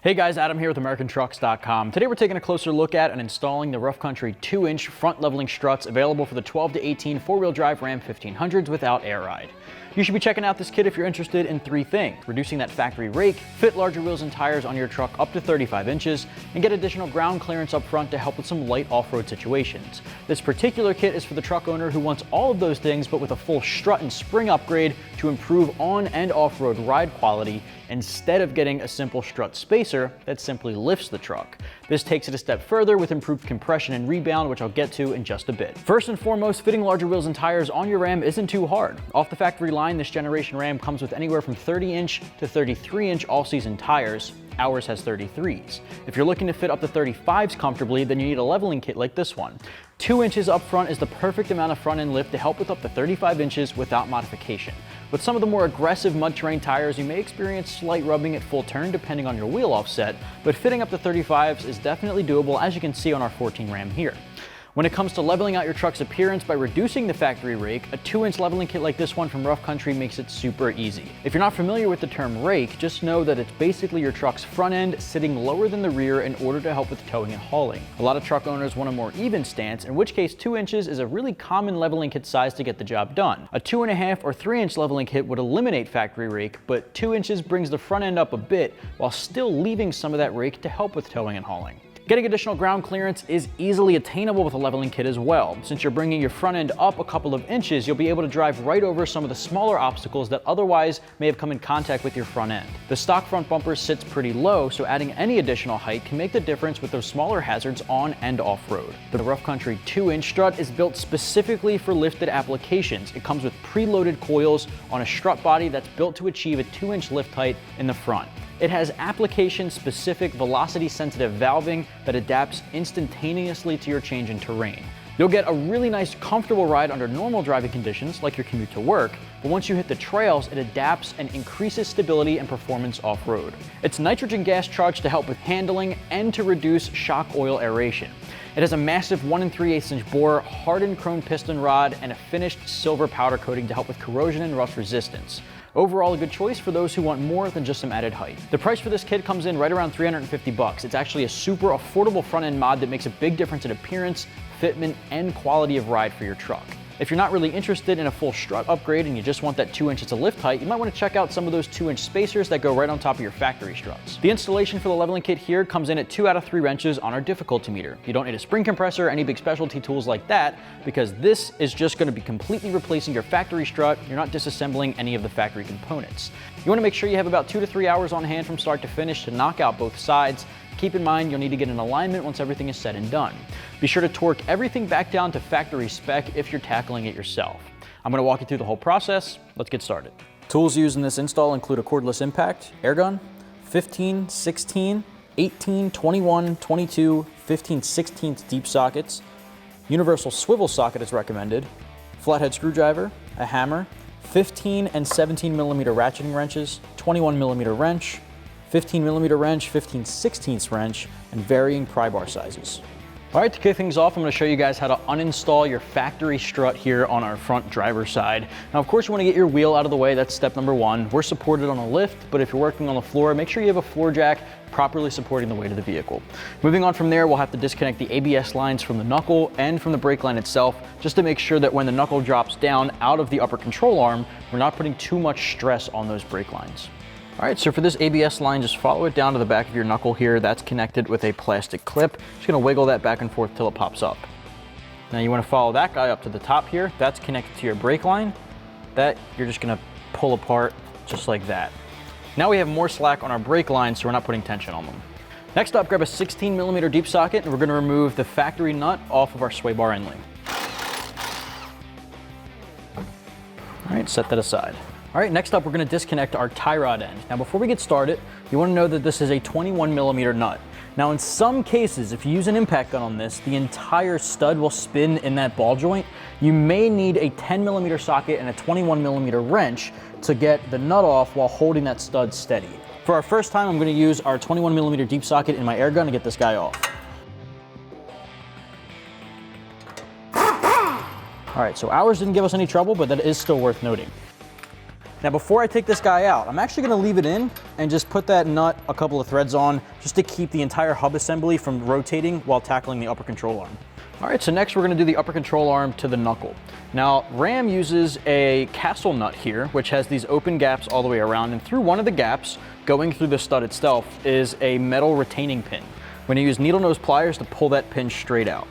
Hey guys, Adam here with AmericanTrucks.com. Today we're taking a closer look at and installing the Rough Country 2-inch front leveling struts available for the 12 to 18 four-wheel drive Ram 1500s without air ride. You should be checking out this kit if you're interested in three things: reducing that factory rake, fit larger wheels and tires on your truck up to 35 inches, and get additional ground clearance up front to help with some light off-road situations. This particular kit is for the truck owner who wants all of those things but with a full strut and spring upgrade to improve on and off-road ride quality instead of getting a simple strut spacer that simply lifts the truck. This takes it a step further with improved compression and rebound, which I'll get to in just a bit. First and foremost, fitting larger wheels and tires on your Ram isn't too hard. Off the factory line, this generation Ram comes with anywhere from 30-inch to 33-inch all-season tires. Ours has 33s. If you're looking to fit up to 35s comfortably, then you need a leveling kit like this one. 2 inches up front is the perfect amount of front end lift to help with up to 35 inches without modification. With some of the more aggressive mud terrain tires, you may experience slight rubbing at full turn depending on your wheel offset, but fitting up to 35s is definitely doable, as you can see on our 14 Ram here. When it comes to leveling out your truck's appearance by reducing the factory rake, a 2-inch leveling kit like this one from Rough Country makes it super easy. If you're not familiar with the term rake, just know that it's basically your truck's front end sitting lower than the rear in order to help with towing and hauling. A lot of truck owners want a more even stance, in which case 2 inches is a really common leveling kit size to get the job done. A 2.5 or 3-inch leveling kit would eliminate factory rake, but 2 inches brings the front end up a bit while still leaving some of that rake to help with towing and hauling. Getting additional ground clearance is easily attainable with a leveling kit as well. Since you're bringing your front end up a couple of inches, you'll be able to drive right over some of the smaller obstacles that otherwise may have come in contact with your front end. The stock front bumper sits pretty low, so adding any additional height can make the difference with those smaller hazards on and off-road. The Rough Country 2-inch strut is built specifically for lifted applications. It comes with preloaded coils on a strut body that's built to achieve a 2-inch lift height in the front. It has application-specific velocity-sensitive valving that adapts instantaneously to your change in terrain. You'll get a really nice, comfortable ride under normal driving conditions, like your commute to work, but once you hit the trails, it adapts and increases stability and performance off-road. It's nitrogen gas charged to help with handling and to reduce shock oil aeration. It has a massive 1 3/8 inch bore, hardened chrome piston rod, and a finished silver powder coating to help with corrosion and rust resistance. Overall, a good choice for those who want more than just some added height. The price for this kit comes in right around $350. It's actually a super affordable front end mod that makes a big difference in appearance, fitment, and quality of ride for your truck. If you're not really interested in a full strut upgrade and you just want that 2 inches of lift height, you might want to check out some of those 2-inch spacers that go right on top of your factory struts. The installation for the leveling kit here comes in at 2 out of 3 wrenches on our difficulty meter. You don't need a spring compressor or any big specialty tools like that, because this is just going to be completely replacing your factory strut. You're not disassembling any of the factory components. You want to make sure you have about 2 to 3 hours on hand from start to finish to knock out both sides. Keep in mind, you'll need to get in alignment once everything is said and done. Be sure to torque everything back down to factory spec if you're tackling it yourself. I'm going to walk you through the whole process. Let's get started. Tools used in this install include a cordless impact, air gun, 15, 16, 18, 21, 22, 15/16 deep sockets, universal swivel socket is recommended, flathead screwdriver, a hammer, 15 and 17 millimeter ratcheting wrenches, 21 millimeter wrench, 15 millimeter wrench, 15/16 wrench, and varying pry bar sizes. All right, to kick things off, I'm going to show you guys how to uninstall your factory strut here on our front driver's side. Now, of course, you want to get your wheel out of the way. That's step number one. We're supported on a lift, but if you're working on the floor, make sure you have a floor jack properly supporting the weight of the vehicle. Moving on from there, we'll have to disconnect the ABS lines from the knuckle and from the brake line itself, just to make sure that when the knuckle drops down out of the upper control arm, we're not putting too much stress on those brake lines. All right, so for this ABS line, just follow it down to the back of your knuckle here. That's connected with a plastic clip. Just gonna wiggle that back and forth till it pops up. Now you wanna follow that guy up to the top here. That's connected to your brake line. That you're just gonna pull apart just like that. Now we have more slack on our brake line, so we're not putting tension on them. Next up, grab a 16 millimeter deep socket, and we're gonna remove the factory nut off of our sway bar end link. All right, set that aside. All right, next up, we're gonna disconnect our tie rod end. Now, before we get started, you wanna know that this is a 21 millimeter nut. Now, in some cases, if you use an impact gun on this, the entire stud will spin in that ball joint. You may need a 10 millimeter socket and a 21 millimeter wrench to get the nut off while holding that stud steady. For our first time, I'm gonna use our 21 millimeter deep socket in my air gun to get this guy off. All right, so ours didn't give us any trouble, but that is still worth noting. Now before I take this guy out, I'm actually gonna leave it in and just put that nut a couple of threads on just to keep the entire hub assembly from rotating while tackling the upper control arm. All right, so next we're gonna do the upper control arm to the knuckle. Now, Ram uses a castle nut here, which has these open gaps all the way around, and through one of the gaps, going through the stud itself, is a metal retaining pin. We're gonna use needle nose pliers to pull that pin straight out.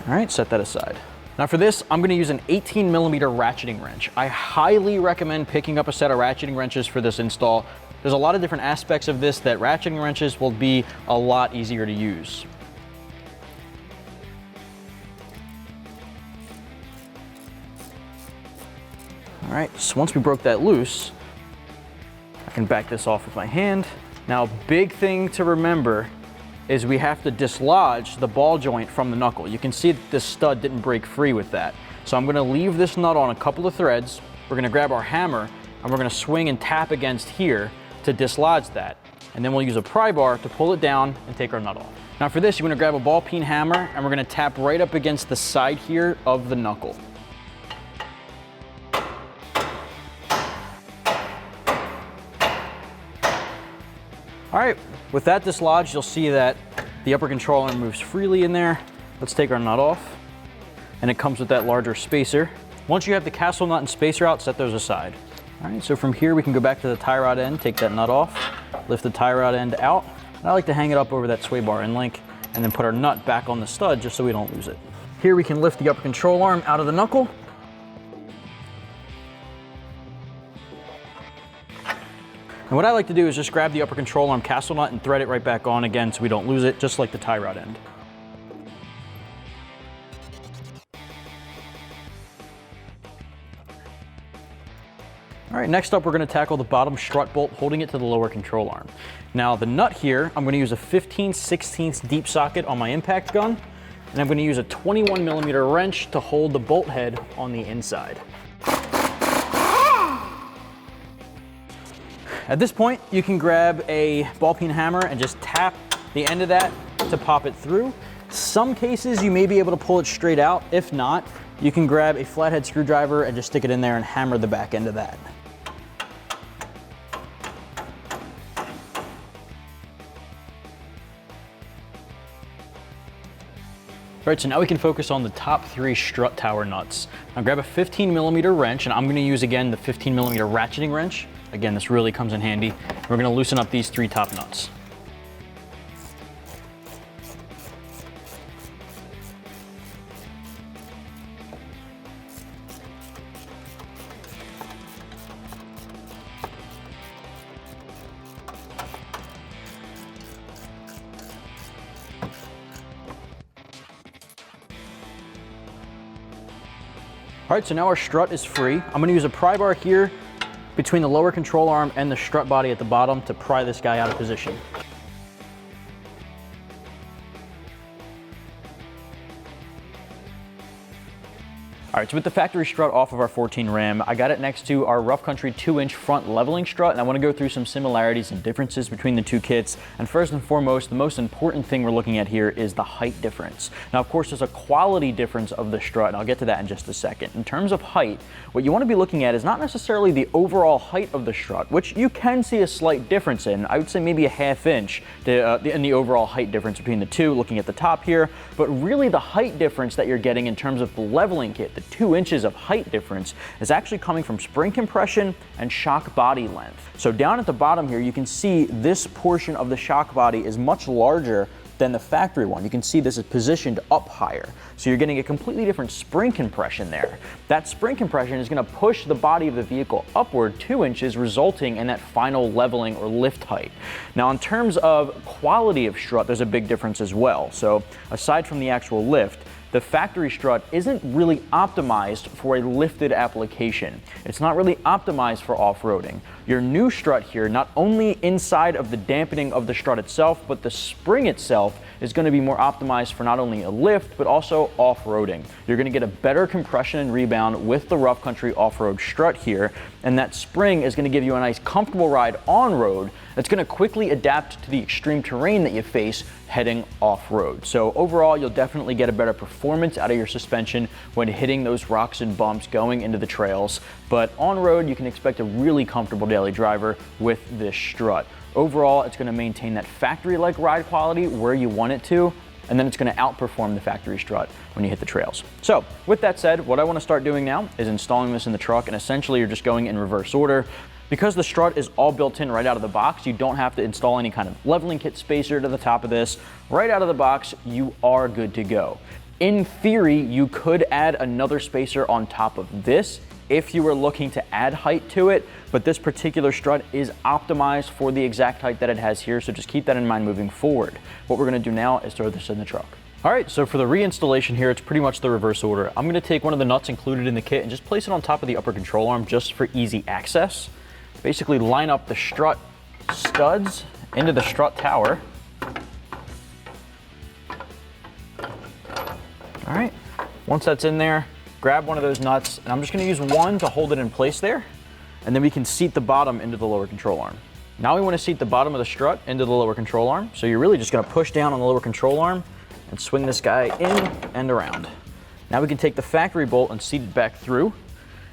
All right, set that aside. Now for this, I'm gonna use an 18mm ratcheting wrench. I highly recommend picking up a set of ratcheting wrenches for this install. There's a lot of different aspects of this that ratcheting wrenches will be a lot easier to use. All right, so once we broke that loose, I can back this off with my hand. Now, big thing to remember is we have to dislodge the ball joint from the knuckle. You can see that this stud didn't break free with that. So I'm gonna leave this nut on a couple of threads. We're gonna grab our hammer and we're gonna swing and tap against here to dislodge that. And then we'll use a pry bar to pull it down and take our nut off. Now for this, you're gonna grab a ball peen hammer and we're gonna tap right up against the side here of the knuckle. All right, with that dislodged, you'll see that the upper control arm moves freely in there. Let's take our nut off, and it comes with that larger spacer. Once you have the castle nut and spacer out, set those aside. All right, so from here we can go back to the tie rod end, take that nut off, lift the tie rod end out, and I like to hang it up over that sway bar end link, and then put our nut back on the stud just so we don't lose it. Here we can lift the upper control arm out of the knuckle. And what I like to do is just grab the upper control arm castle nut and thread it right back on again so we don't lose it, just like the tie rod end. All right, next up we're gonna tackle the bottom strut bolt holding it to the lower control arm. Now the nut here, I'm gonna use a 15/16 deep socket on my impact gun, and I'm gonna use a 21mm wrench to hold the bolt head on the inside. At this point, you can grab a ball peen hammer and just tap the end of that to pop it through. Some cases you may be able to pull it straight out. If not, you can grab a flathead screwdriver and just stick it in there and hammer the back end of that. All right, so now we can focus on the top 3 strut tower nuts. Now grab a 15mm wrench, and I'm gonna use again the 15mm ratcheting wrench. Again, this really comes in handy. We're gonna loosen up these 3 top nuts. All right, so now our strut is free. I'm gonna use a pry bar here between the lower control arm and the strut body at the bottom to pry this guy out of position. All right, so with the factory strut off of our 14 Ram, I got it next to our Rough Country 2-inch front leveling strut, and I want to go through some similarities and differences between the two kits. And first and foremost, the most important thing we're looking at here is the height difference. Now, of course, there's a quality difference of the strut, and I'll get to that in just a second. In terms of height, what you want to be looking at is not necessarily the overall height of the strut, which you can see a slight difference in. I would say maybe a ½ inch in the overall height difference between the two, looking at the top here, but really the height difference that you're getting in terms of the leveling kit, the 2 inches of height difference, is actually coming from spring compression and shock body length. So down at the bottom here, you can see this portion of the shock body is much larger than the factory one. You can see this is positioned up higher. So you're getting a completely different spring compression there. That spring compression is gonna push the body of the vehicle upward 2 inches, resulting in that final leveling or lift height. Now, in terms of quality of strut, there's a big difference as well. So aside from the actual lift, the factory strut isn't really optimized for a lifted application. It's not really optimized for off-roading. Your new strut here, not only inside of the dampening of the strut itself, but the spring itself is going to be more optimized for not only a lift, but also off-roading. You're going to get a better compression and rebound with the Rough Country off-road strut here, and that spring is going to give you a nice comfortable ride on-road that's going to quickly adapt to the extreme terrain that you face heading off-road. So overall, you'll definitely get a better performance out of your suspension when hitting those rocks and bumps going into the trails. But on-road, you can expect a really comfortable daily driver with this strut. Overall, it's going to maintain that factory-like ride quality where you want it to, and then it's going to outperform the factory strut when you hit the trails. So with that said, what I want to start doing now is installing this in the truck, and essentially you're just going in reverse order. Because the strut is all built in right out of the box, you don't have to install any kind of leveling kit spacer to the top of this. Right out of the box, you are good to go. In theory, you could add another spacer on top of this if you were looking to add height to it, but this particular strut is optimized for the exact height that it has here, so just keep that in mind moving forward. What we're gonna do now is throw this in the truck. All right, so for the reinstallation here, it's pretty much the reverse order. I'm gonna take one of the nuts included in the kit and just place it on top of the upper control arm just for easy access. Basically line up the strut studs into the strut tower. All right, once that's in there, grab one of those nuts, and I'm just gonna use one to hold it in place there, and then we can seat the bottom into the lower control arm. Now we wanna seat the bottom of the strut into the lower control arm, so you're really just gonna push down on the lower control arm and swing this guy in and around. Now we can take the factory bolt and seat it back through.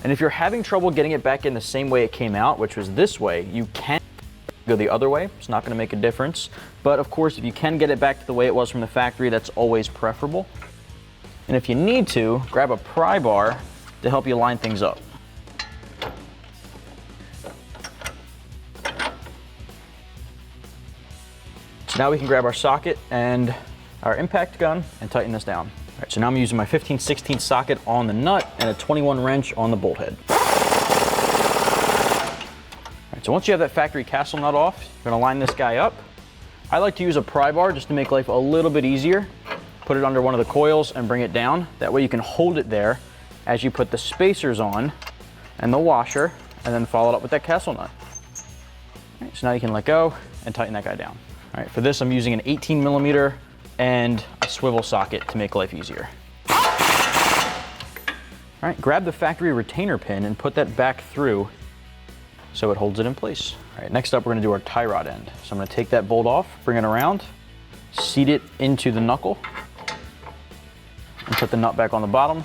And if you're having trouble getting it back in the same way it came out, which was this way, you can go the other way. It's not going to make a difference. But of course, if you can get it back to the way it was from the factory, that's always preferable. And if you need to, grab a pry bar to help you line things up. So now we can grab our socket and our impact gun and tighten this down. All right, so now I'm using my 15/16 socket on the nut and a 21 wrench on the bolt head. All right, so once you have that factory castle nut off, you're gonna line this guy up. I like to use a pry bar just to make life a little bit easier. Put it under one of the coils and bring it down. That way you can hold it there as you put the spacers on and the washer, and then follow it up with that castle nut. All right, so now you can let go and tighten that guy down. All right, for this I'm using an 18mm and a swivel socket to make life easier. All right, grab the factory retainer pin and put that back through so it holds it in place. All right, next up we're gonna do our tie rod end. So I'm gonna take that bolt off, bring it around, seat it into the knuckle, and put the nut back on the bottom.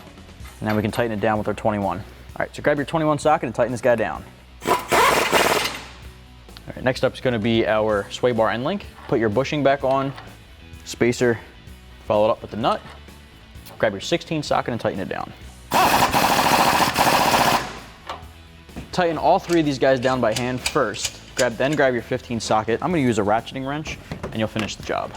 And now we can tighten it down with our 21. All right, so grab your 21 socket and tighten this guy down. All right, next up is gonna be our sway bar end link. Put your bushing back on, spacer, follow it up with the nut, grab your 16 socket and tighten it down. Tighten all three of these guys down by hand first. Then grab your 15 socket. I'm gonna use a ratcheting wrench and you'll finish the job.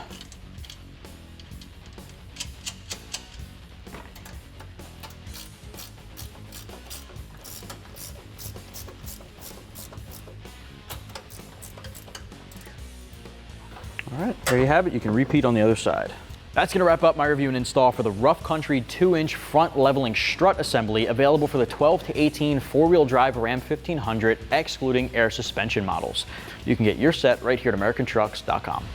All right, there you have it. You can repeat on the other side. That's gonna wrap up my review and install for the Rough Country 2-inch front leveling strut assembly, available for the 12 to 18 four-wheel drive Ram 1500, excluding air suspension models. You can get your set right here at AmericanTrucks.com.